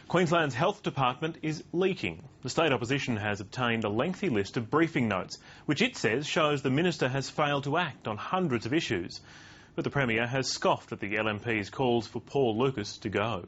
Queensland's Health Department is leaking. The State Opposition has obtained a lengthy list of briefing notes, which it says shows the Minister has failed to act on hundreds of issues. But the Premier has scoffed at the LNP's calls for Paul Lucas to go.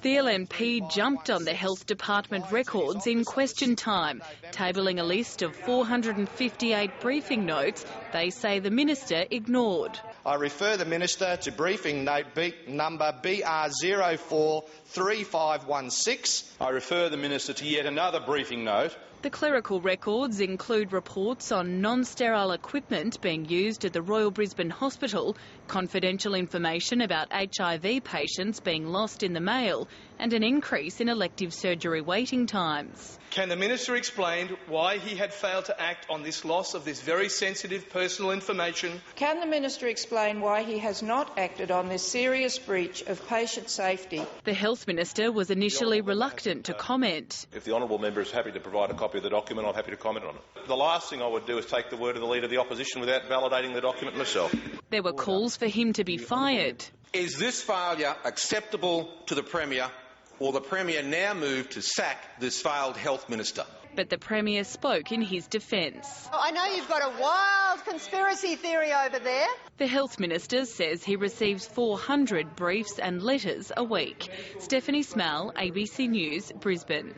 The LNP jumped on the Health Department records in question time, tabling a list of 458 briefing notes they say the Minister ignored. I refer the Minister to briefing note number BR043516. I refer the Minister to yet another briefing note. The clerical records include reports on non-sterile equipment being used at the Royal Brisbane Hospital, confidential information about HIV patients being lost in the mail, and an increase in elective surgery waiting times. Can the Minister explain why he had failed to act on this loss of this very sensitive personal information? Can the Minister explain why he has not acted on this serious breach of patient safety? The Health Minister was initially reluctant to comment. If the honourable member is happy to provide a copy of the document, I'm happy to comment on it. The last thing I would do is take the word of the Leader of the Opposition without validating the document myself. There were calls for him to be fired. Is this failure acceptable to the Premier, or the Premier now move to sack this failed Health Minister? But the Premier spoke in his defence. I know you've got a wild conspiracy theory over there. The Health Minister says he receives 400 briefs and letters a week. Stephanie Smell, ABC News, Brisbane.